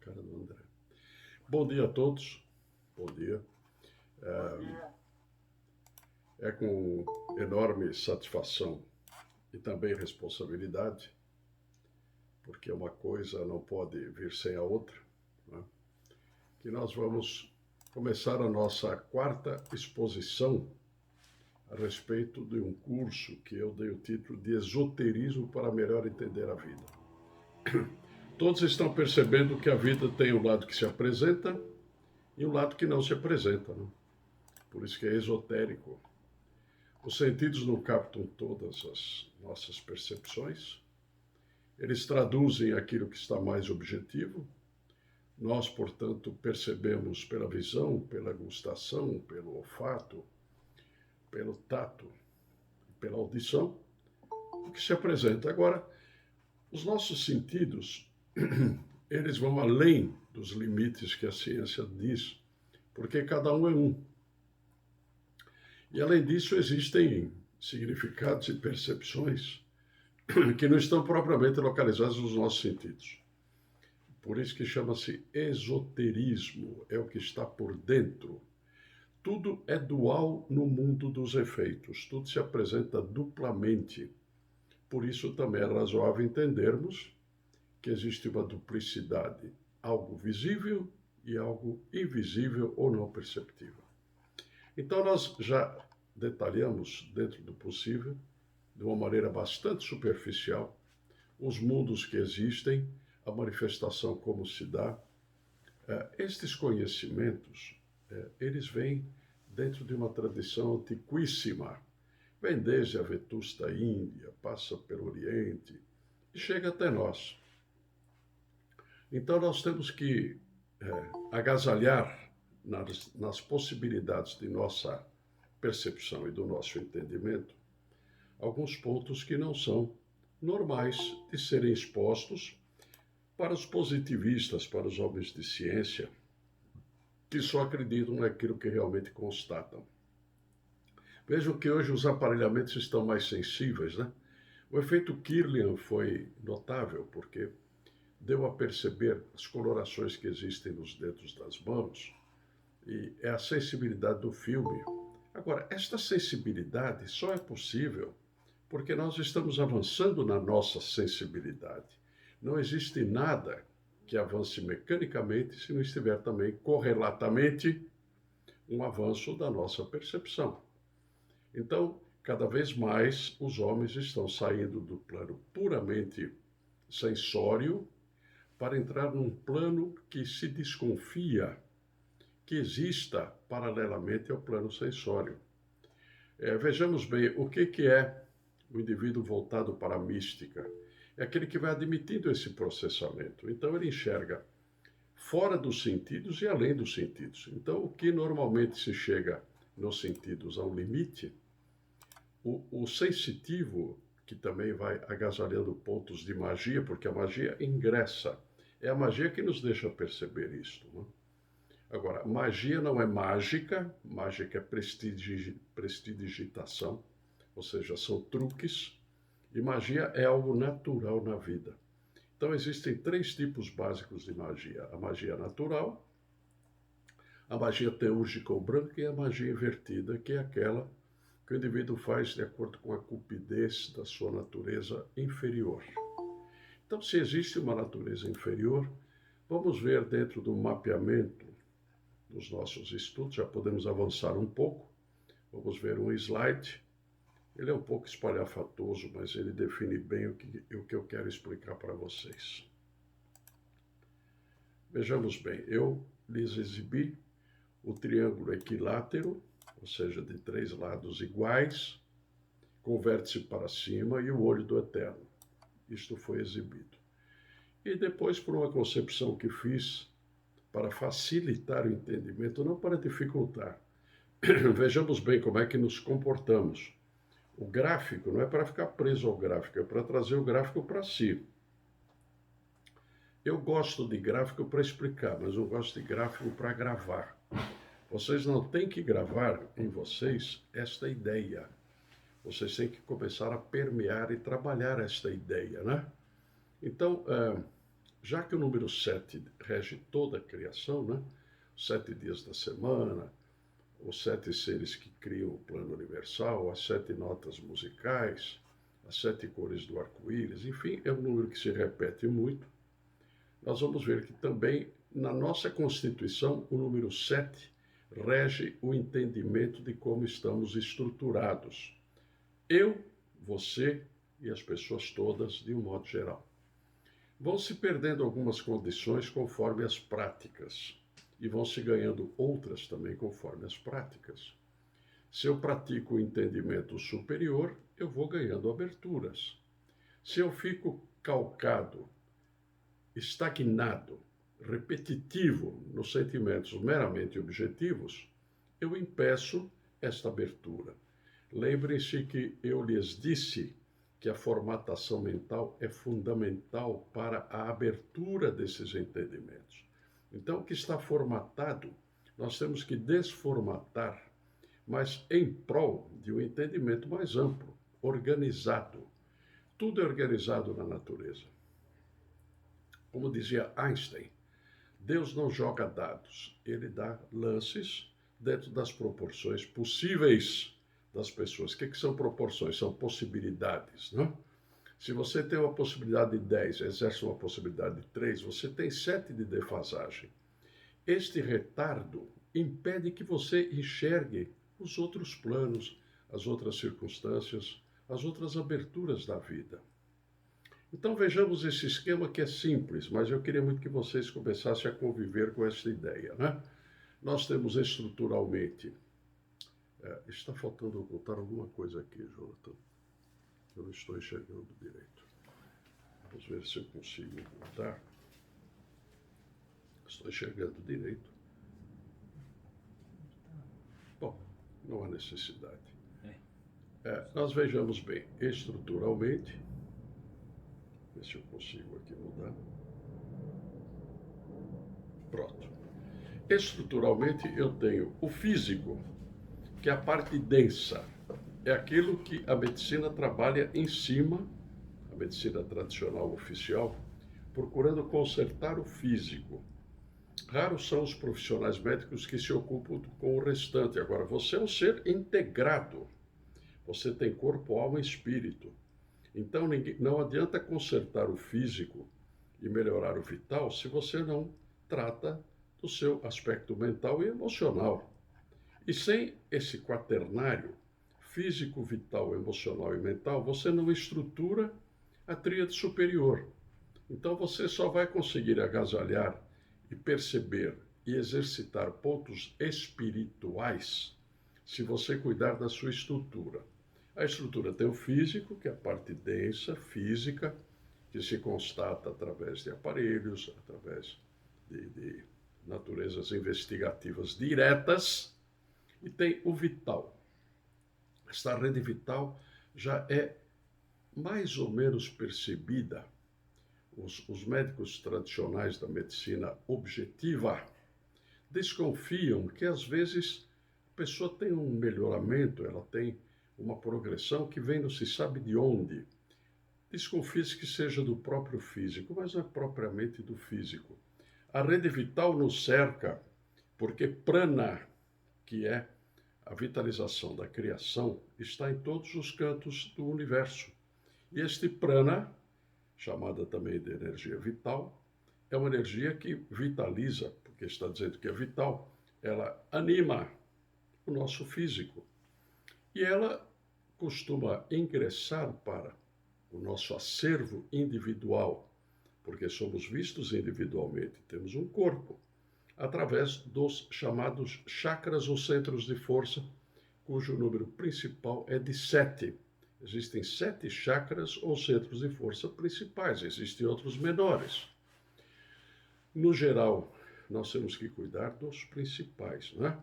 cara do André. Bom dia a todos. Bom dia. É com enorme satisfação e também responsabilidade, porque uma coisa não pode vir sem a outra, né? Que nós vamos começar a nossa quarta exposição a respeito de um curso que eu dei o título de Esoterismo para melhor entender a vida. Todos estão percebendo que a vida tem um lado que se apresenta e um lado que não se apresenta, né? Por isso que é esotérico. Os sentidos não captam todas as nossas percepções. Eles traduzem aquilo que está mais objetivo. Nós, portanto, percebemos pela visão, pela gustação, pelo olfato, pelo tato, pela audição, o que se apresenta. Agora, os nossos sentidos, eles vão além dos limites que a ciência diz, porque cada um é um. E, além disso, existem significados e percepções que não estão propriamente localizados nos nossos sentidos. Por isso que chama-se esoterismo, é o que está por dentro. Tudo é dual no mundo dos efeitos, tudo se apresenta duplamente. Por isso também é razoável entendermos que existe uma duplicidade, algo visível e algo invisível ou não perceptível. Então nós já detalhamos, dentro do possível, de uma maneira bastante superficial, os mundos que existem, a manifestação como se dá. Estes conhecimentos, eles vêm dentro de uma tradição antiquíssima. Vem desde a vetusta Índia, passa pelo Oriente e chega até nós. Então nós temos que agasalhar nas possibilidades de nossa percepção e do nosso entendimento alguns pontos que não são normais de serem expostos para os positivistas, para os homens de ciência, que só acreditam naquilo que realmente constatam. Vejam que hoje os aparelhamentos estão mais sensíveis, né? O efeito Kirlian foi notável, porque deu a perceber as colorações que existem nos dedos das mãos, e é a sensibilidade do filme. Agora, esta sensibilidade só é possível porque nós estamos avançando na nossa sensibilidade. Não existe nada que avance mecanicamente se não estiver também correlatamente um avanço da nossa percepção. Então, cada vez mais os homens estão saindo do plano puramente sensório para entrar num plano que se desconfia que exista paralelamente ao plano sensório. Vejamos bem, o que é o indivíduo voltado para a mística? É aquele que vai admitindo esse processamento. Então ele enxerga fora dos sentidos e além dos sentidos. Então o que normalmente se chega nos sentidos a um limite, o sensitivo, que também vai agasalhando pontos de magia, porque a magia ingressa. É a magia que nos deixa perceber isto, né? Agora, magia não é mágica, mágica é prestidigitação, ou seja, são truques, e magia é algo natural na vida. Então, existem 3 tipos básicos de magia: a magia natural, a magia teúrgica ou branca e a magia invertida, que é aquela que o indivíduo faz de acordo com a cupidez da sua natureza inferior. Então, se existe uma natureza inferior, vamos ver dentro do mapeamento dos nossos estudos, já podemos avançar um pouco. Vamos ver um slide. Ele é um pouco espalhafatoso, mas ele define bem o que eu quero explicar para vocês. Vejamos bem, eu lhes exibi o triângulo equilátero, ou seja, de 3 lados iguais, com vértice para cima, e o olho do eterno. Isto foi exibido. E depois, por uma concepção que fiz para facilitar o entendimento, não para dificultar, vejamos bem como é que nos comportamos. O gráfico não é para ficar preso ao gráfico, é para trazer o gráfico para si. Eu gosto de gráfico para explicar, mas eu gosto de gráfico para gravar. Vocês não têm que gravar em vocês esta ideia. Vocês têm que começar a permear e trabalhar esta ideia, né? Então, já que o número 7 rege toda a criação, né? Os 7 dias da semana, os 7 seres que criam o plano universal, as 7 notas musicais, as 7 cores do arco-íris, enfim, é um número que se repete muito. Nós vamos ver que também na nossa Constituição o número 7 rege o entendimento de como estamos estruturados. Eu, você e as pessoas todas, de um modo geral. Vão se perdendo algumas condições conforme as práticas, e vão se ganhando outras também conforme as práticas. Se eu pratico o entendimento superior, eu vou ganhando aberturas. Se eu fico calcado, estagnado, repetitivo nos sentimentos meramente objetivos, eu impeço esta abertura. Lembrem-se que eu lhes disse que a formatação mental é fundamental para a abertura desses entendimentos. Então, o que está formatado, nós temos que desformatar, mas em prol de um entendimento mais amplo, organizado. Tudo é organizado na natureza. Como dizia Einstein, Deus não joga dados, ele dá lances dentro das proporções possíveis das pessoas. O que são proporções? São possibilidades, não? Se você tem uma possibilidade de 10, exerce uma possibilidade de 3, você tem 7 de defasagem. Este retardo impede que você enxergue os outros planos, as outras circunstâncias, as outras aberturas da vida. Então vejamos esse esquema que é simples, mas eu queria muito que vocês começassem a conviver com essa ideia, né? Nós temos estruturalmente... está faltando ocultar alguma coisa aqui, Jonathan. Eu não estou enxergando direito. Vamos ver se eu consigo ocultar. Estou enxergando direito. Bom, não há necessidade. Nós vejamos bem, estruturalmente... Ver se eu consigo aqui mudar. Pronto. Estruturalmente eu tenho o físico, que é a parte densa. É aquilo que a medicina trabalha em cima, a medicina tradicional oficial, procurando consertar o físico. Raros são os profissionais médicos que se ocupam com o restante. Agora, você é um ser integrado. Você tem corpo, alma e espírito. Então, não adianta consertar o físico e melhorar o vital se você não trata do seu aspecto mental e emocional. E sem esse quaternário, físico, vital, emocional e mental, você não estrutura a tríade superior. Então, você só vai conseguir agasalhar e perceber e exercitar pontos espirituais se você cuidar da sua estrutura. A estrutura tem o físico, que é a parte densa, física, que se constata através de aparelhos, através de naturezas investigativas diretas, e tem o vital. Esta rede vital já é mais ou menos percebida. Os médicos tradicionais da medicina objetiva desconfiam que às vezes a pessoa tem um melhoramento, ela tem uma progressão que vem não se sabe de onde. Desconfie-se que seja do próprio físico, mas não é propriamente do físico. A rede vital nos cerca porque prana, que é a vitalização da criação, está em todos os cantos do universo. E este prana, chamada também de energia vital, é uma energia que vitaliza, porque está dizendo que é vital, ela anima o nosso físico. E ela costuma ingressar para o nosso acervo individual, porque somos vistos individualmente, temos um corpo, através dos chamados chakras ou centros de força, cujo número principal é de 7. Existem 7 chakras ou centros de força principais, existem outros menores. No geral, nós temos que cuidar dos principais, né?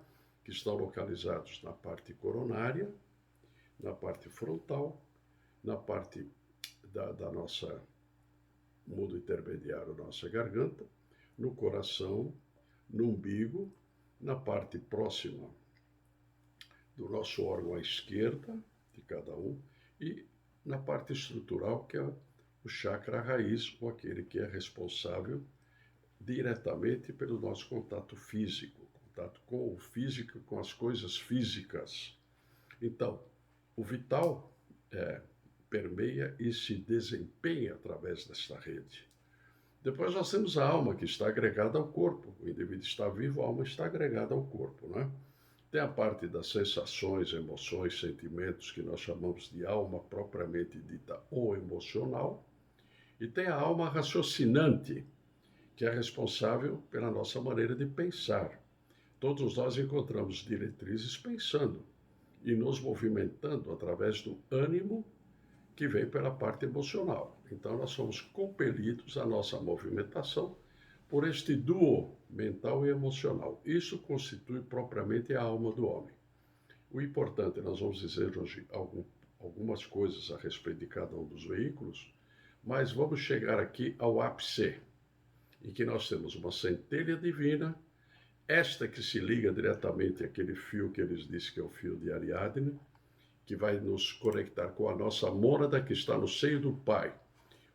Que estão localizados na parte coronária, na parte frontal, na parte da nossa mudo intermediário, nossa garganta, no coração, no umbigo, na parte próxima do nosso órgão à esquerda, de cada um, e na parte estrutural, que é o chakra raiz, ou aquele que é responsável diretamente pelo nosso contato físico, contato com o físico, com as coisas físicas. Então, o vital permeia e se desempenha através desta rede. Depois nós temos a alma, que está agregada ao corpo. O indivíduo está vivo, a alma está agregada ao corpo, né? Tem a parte das sensações, emoções, sentimentos, que nós chamamos de alma propriamente dita ou emocional. E tem a alma raciocinante, que é responsável pela nossa maneira de pensar. Todos nós encontramos diretrizes pensando e nos movimentando através do ânimo que vem pela parte emocional. Então, nós somos compelidos à nossa movimentação por este duo mental e emocional. Isso constitui propriamente a alma do homem. O importante, nós vamos dizer hoje algumas coisas a respeito de cada um dos veículos, mas vamos chegar aqui ao ápice, em que nós temos uma centelha divina, esta que se liga diretamente àquele fio que eles dizem que é o fio de Ariadne, que vai nos conectar com a nossa mônada que está no seio do Pai.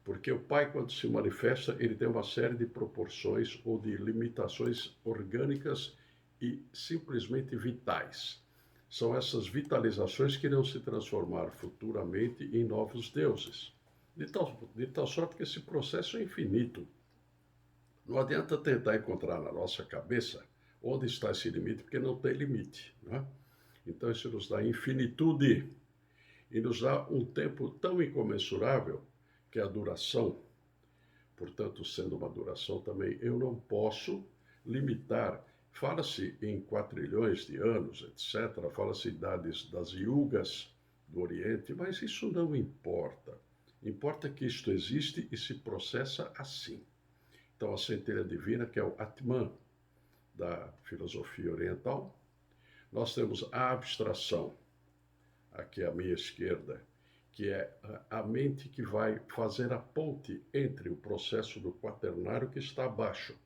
Porque o Pai, quando se manifesta, ele tem uma série de proporções ou de limitações orgânicas e simplesmente vitais. São essas vitalizações que irão se transformar futuramente em novos deuses. De tal sorte que esse processo é infinito. Não adianta tentar encontrar na nossa cabeça onde está esse limite, porque não tem limite, né? Então isso nos dá infinitude e nos dá um tempo tão incomensurável que é a duração. Portanto, sendo uma duração também, eu não posso limitar. Fala-se em quatrilhões de anos, etc. Fala-se idades das yugas do Oriente, mas isso não importa. Importa que isto existe e se processa assim. Então, a centelha divina, que é o Atman da filosofia oriental. Nós temos a abstração, aqui à minha esquerda, que é a mente que vai fazer a ponte entre o processo do quaternário que está abaixo,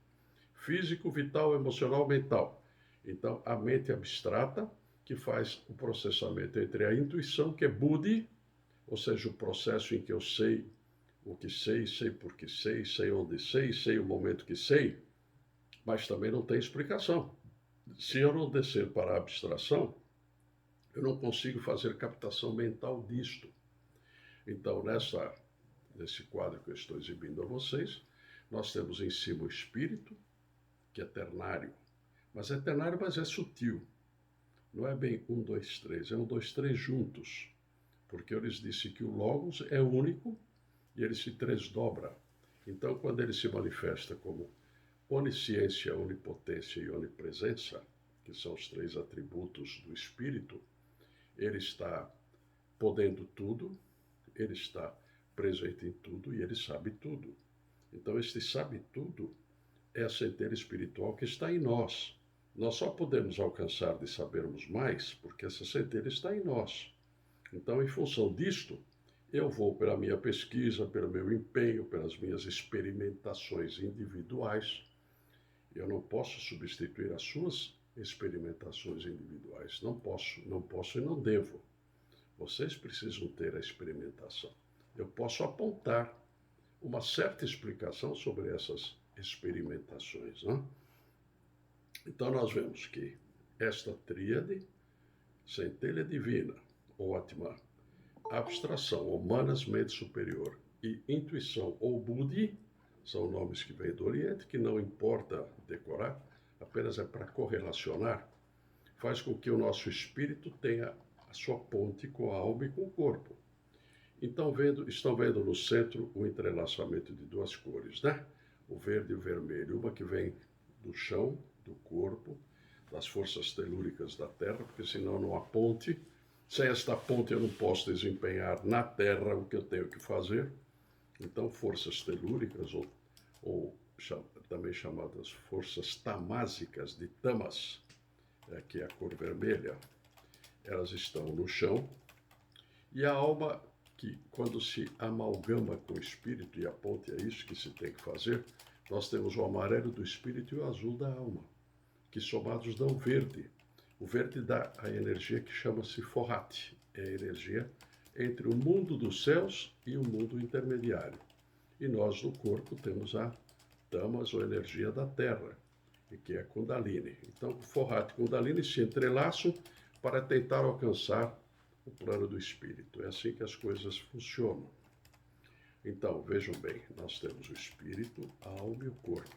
físico, vital, emocional, mental. Então, a mente abstrata, que faz o processamento entre a intuição, que é Buddhi, ou seja, o processo em que eu sei o que sei, sei por que sei onde sei o momento que sei, mas também não tem explicação. Se eu não descer para a abstração, eu não consigo fazer captação mental disto. Então, nesse quadro que eu estou exibindo a vocês, nós temos em cima o espírito, que é ternário. Mas é ternário, mas é sutil. Não é bem 1, 2, 3, é 1, 2, 3 juntos. Porque eu lhes disse que o Logos é único e ele se tresdobra. Então, quando ele se manifesta como onisciência, onipotência e onipresença, que são os 3 atributos do espírito, ele está podendo tudo, ele está presente em tudo e ele sabe tudo. Então, este sabe tudo é a centelha espiritual que está em nós. Nós só podemos alcançar de sabermos mais porque essa centelha está em nós. Então, em função disto, eu vou pela minha pesquisa, pelo meu empenho, pelas minhas experimentações individuais. Eu não posso substituir as suas experimentações individuais. Não posso e não devo. Vocês precisam ter a experimentação. Eu posso apontar uma certa explicação sobre essas experimentações, né? Então nós vemos que esta tríade, centelha divina, ou Atman, abstração, ou manas, mente superior, e intuição, ou Buddhi, são nomes que vêm do Oriente, que não importa decorar, apenas é para correlacionar, faz com que o nosso espírito tenha a sua ponte com a alma e com o corpo. Então, estão vendo no centro o entrelaçamento de 2 cores, né? O verde e o vermelho, uma que vem do chão, do corpo, das forças telúricas da Terra, porque senão não há ponte. Sem esta ponte eu não posso desempenhar na Terra o que eu tenho que fazer. Então, forças telúricas, ou também chamadas forças tamásicas, de tamas, que é a cor vermelha, elas estão no chão. E a alma, que quando se amalgama com o espírito, e a ponte é isso que se tem que fazer, nós temos o amarelo do espírito e o azul da alma, que somados dão verde. O verde dá a energia que chama-se Forrat, é a energia entre o mundo dos céus e o mundo intermediário. E nós no corpo temos a tamas ou energia da terra, e que é Kundalini. Então, Forrat e Kundalini se entrelaçam para tentar alcançar o plano do espírito. É assim que as coisas funcionam. Então, vejam bem, nós temos o espírito, a alma e o corpo.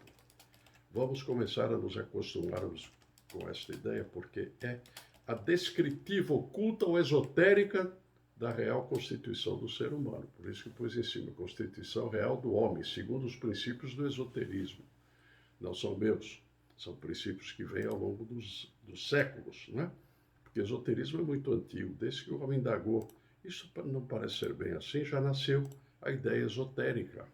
Vamos começar a nos acostumarmos com esta ideia, porque é a descritiva, oculta ou esotérica da real constituição do ser humano. Por isso que pus em cima, constituição real do homem, segundo os princípios do esoterismo. Não são meus, são princípios que vêm ao longo dos séculos, né? Porque o esoterismo é muito antigo, desde que o homem indagou. Isso não parece ser bem assim, já nasceu a ideia esotérica.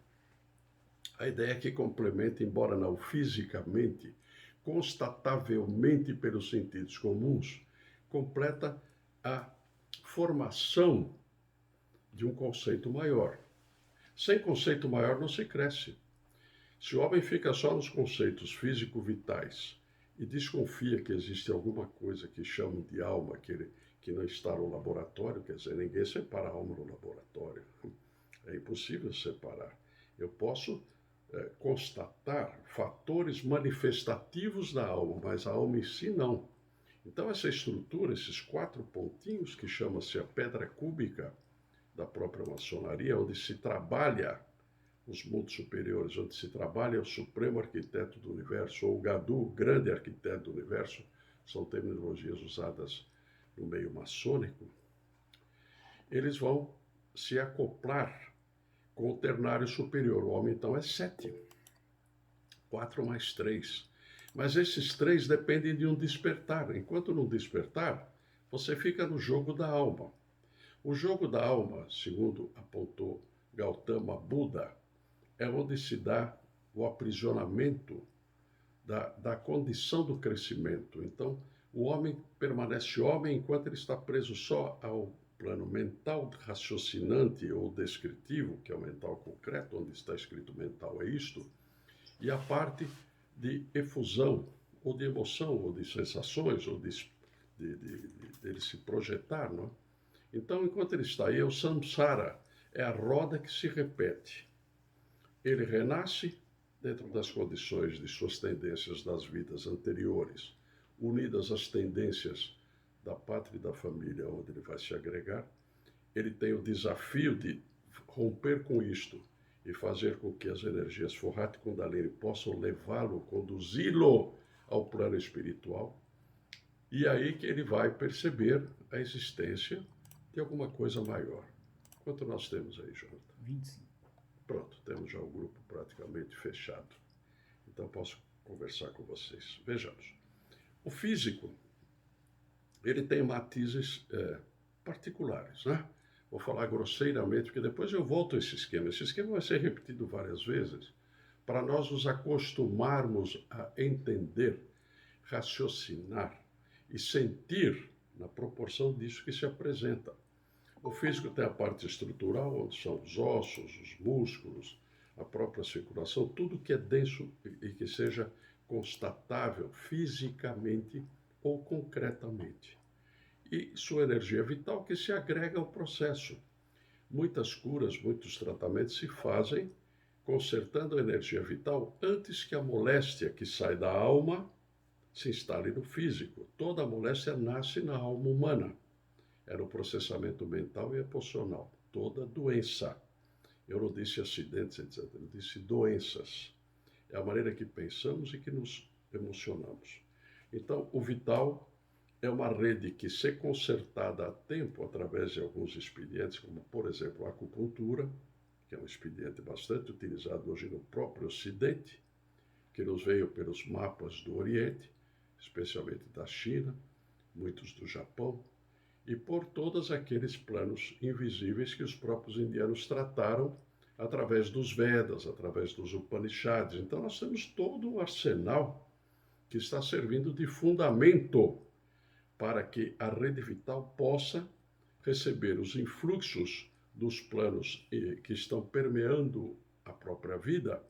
A ideia que complementa, embora não fisicamente, constatavelmente pelos sentidos comuns, completa a formação de um conceito maior. Sem conceito maior não se cresce. Se o homem fica só nos conceitos físico-vitais e desconfia que existe alguma coisa que chamam de alma, que não está no laboratório, quer dizer, ninguém separa a alma no laboratório. É impossível separar. Eu posso constatar fatores manifestativos da alma, mas a alma em si não. Então essa estrutura, esses 4 pontinhos, que chama-se a pedra cúbica da própria maçonaria, onde se trabalha os mundos superiores, onde se trabalha o supremo arquiteto do universo, ou o Gadu, o grande arquiteto do universo, são terminologias usadas no meio maçônico, eles vão se acoplar com o ternário superior. O homem, então, é 7. 4 mais 3. Mas esses 3 dependem de um despertar. Enquanto não despertar, você fica no jogo da alma. O jogo da alma, segundo apontou Gautama Buda, é onde se dá o aprisionamento da condição do crescimento. Então, o homem permanece homem enquanto ele está preso só ao plano mental raciocinante ou descritivo, que é o mental concreto, onde está escrito mental é isto, e a parte de efusão, ou de emoção, ou de sensações, ou de ele se projetar, não é? Então, enquanto ele está aí, o samsara é a roda que se repete. Ele renasce dentro das condições de suas tendências das vidas anteriores, unidas às tendências da pátria e da família onde ele vai se agregar. Ele tem o desafio de romper com isto e fazer com que as energias Forrat e Kundalini possam levá-lo, conduzi-lo ao plano espiritual. E aí que ele vai perceber a existência de alguma coisa maior. Quanto nós temos aí, Jonathan? 25. Pronto, temos já o grupo praticamente fechado. Então posso conversar com vocês. Vejamos. O físico, ele tem matizes particulares, né? Vou falar grosseiramente, porque depois eu volto a esse esquema. Esse esquema vai ser repetido várias vezes, para nós nos acostumarmos a entender, raciocinar e sentir na proporção disso que se apresenta. O físico tem a parte estrutural, onde são os ossos, os músculos, a própria circulação, tudo que é denso e que seja constatável fisicamente ou concretamente. E sua energia vital que se agrega ao processo. Muitas curas, muitos tratamentos se fazem consertando a energia vital antes que a moléstia que sai da alma se instale no físico. Toda moléstia nasce na alma humana. É no processamento mental e emocional. Toda doença. Eu não disse acidentes, etc. Eu disse doenças. É a maneira que pensamos e que nos emocionamos. Então, o vital é uma rede que, se consertada a tempo, através de alguns expedientes, como, por exemplo, a acupuntura, que é um expediente bastante utilizado hoje no próprio Ocidente, que nos veio pelos mapas do Oriente, especialmente da China, muitos do Japão, e por todos aqueles planos invisíveis que os próprios indianos trataram através dos Vedas, através dos Upanishads. Então nós temos todo o arsenal que está servindo de fundamento para que a rede vital possa receber os influxos dos planos que estão permeando a própria vida,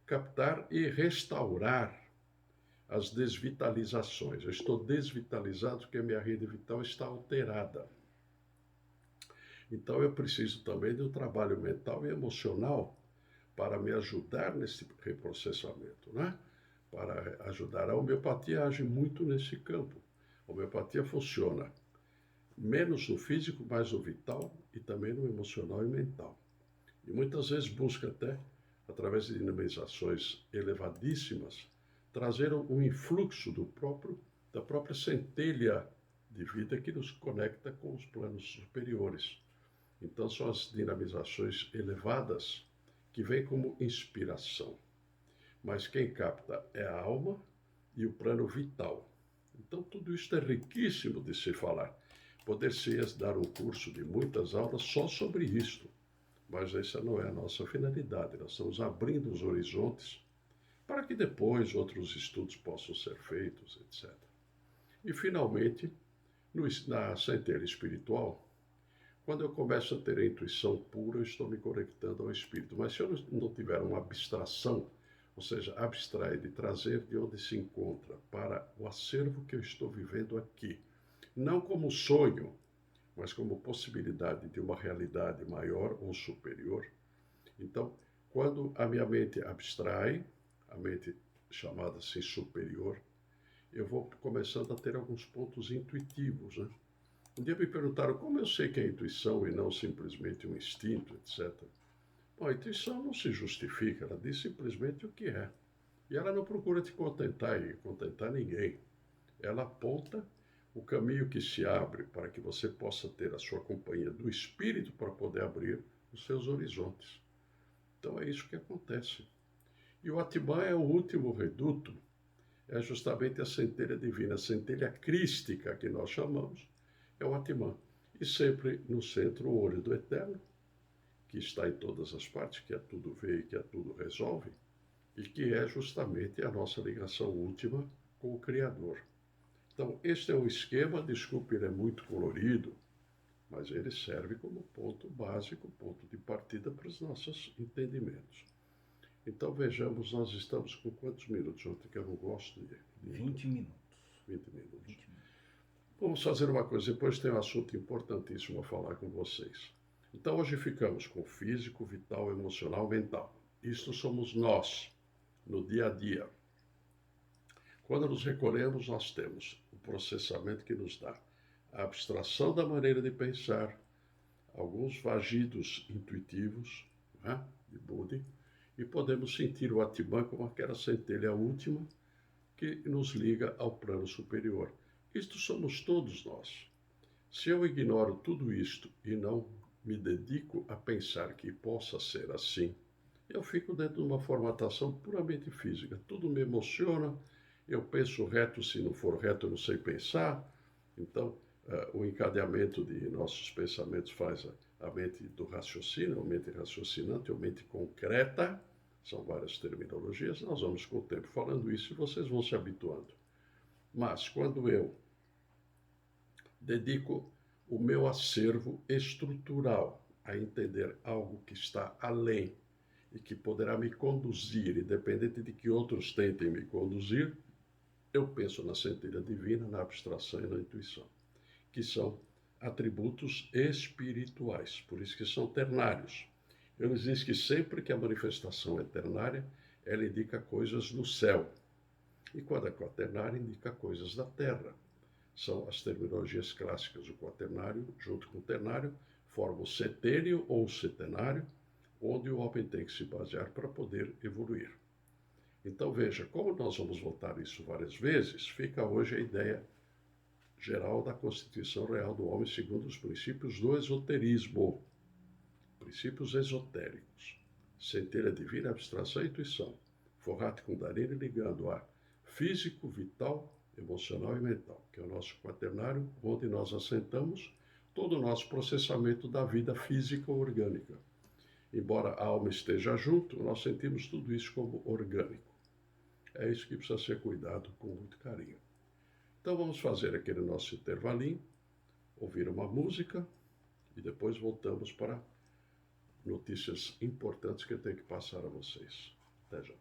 captar e restaurar as desvitalizações. Eu estou desvitalizado porque a minha rede vital está alterada. Então eu preciso também de um trabalho mental e emocional para me ajudar nesse reprocessamento, né? Para ajudar. A homeopatia age muito nesse campo. A homeopatia funciona menos no físico, mais no vital e também no emocional e mental. E muitas vezes busca até, através de dinamizações elevadíssimas, trazer um influxo da própria centelha de vida que nos conecta com os planos superiores. Então são as dinamizações elevadas que vêm como inspiração. Mas quem capta é a alma e o plano vital. Então tudo isso é riquíssimo de se falar. Poder-se dar um curso de muitas aulas só sobre isto, mas essa não é a nossa finalidade. Nós estamos abrindo os horizontes para que depois outros estudos possam ser feitos, etc. E, finalmente, na centelha espiritual, quando eu começo a ter a intuição pura, eu estou me conectando ao espírito. Mas se eu não tiver uma abstração, ou seja, abstrair de trazer de onde se encontra para o acervo que eu estou vivendo aqui, não como sonho, mas como possibilidade de uma realidade maior ou superior. Então, quando a minha mente abstrai, a mente chamada assim superior, eu vou começando a ter alguns pontos intuitivos, né? Um dia me perguntaram como eu sei que é intuição e não simplesmente um instinto, etc. Bom, a intuição não se justifica, ela diz simplesmente o que é. E ela não procura te contentar e contentar ninguém. Ela aponta o caminho que se abre para que você possa ter a sua companhia do espírito para poder abrir os seus horizontes. Então é isso que acontece. E o Atman é o último reduto, é justamente a centelha divina, a centelha crística que nós chamamos, é o Atman. E sempre no centro o olho do Eterno, que está em todas as partes, que a tudo vê e que a tudo resolve, e que é justamente a nossa ligação última com o Criador. Então, este é um esquema, desculpe, ele é muito colorido, mas ele serve como ponto básico, ponto de partida para os nossos entendimentos. Então, vejamos, nós estamos com quantos minutos ontem, que eu não gosto de 20 minutos. 20 minutos. 20 minutos. Vamos fazer uma coisa, depois tem um assunto importantíssimo a falar com vocês. Então, hoje ficamos com físico, vital, emocional, mental. Isto somos nós, no dia a dia. Quando nos recolhemos, nós temos o processamento que nos dá a abstração da maneira de pensar, alguns vagidos intuitivos, né, de Budi, e podemos sentir o Atman como aquela centelha última que nos liga ao plano superior. Isto somos todos nós. Se eu ignoro tudo isto e não me dedico a pensar que possa ser assim, eu fico dentro de uma formatação puramente física. Tudo me emociona, eu penso reto, se não for reto eu não sei pensar. Então, o encadeamento de nossos pensamentos faz a mente do raciocínio, a mente raciocinante, a mente concreta, são várias terminologias, nós vamos com o tempo falando isso e vocês vão se habituando. Mas quando eu dedico o meu acervo estrutural a entender algo que está além e que poderá me conduzir, independente de que outros tentem me conduzir, eu penso na centelha divina, na abstração e na intuição, que são atributos espirituais, por isso que são ternários. Eles dizem que sempre que a manifestação é ternária, ela indica coisas do céu, e quando é quaternária, indica coisas da terra. São as terminologias clássicas. O quaternário, junto com o ternário, forma o setênio ou setenário, onde o homem tem que se basear para poder evoluir. Então veja, como nós vamos voltar isso várias vezes, fica hoje a ideia geral da constituição real do homem segundo os princípios do esoterismo, princípios esotéricos, centelha divina, abstração e intuição, Forrat Kundalini ligando a físico, vital, emocional e mental, que é o nosso quaternário, onde nós assentamos todo o nosso processamento da vida física orgânica. Embora a alma esteja junto, nós sentimos tudo isso como orgânico. É isso que precisa ser cuidado com muito carinho. Então vamos fazer aquele nosso intervalinho, ouvir uma música e depois voltamos para notícias importantes que eu tenho que passar a vocês. Até já.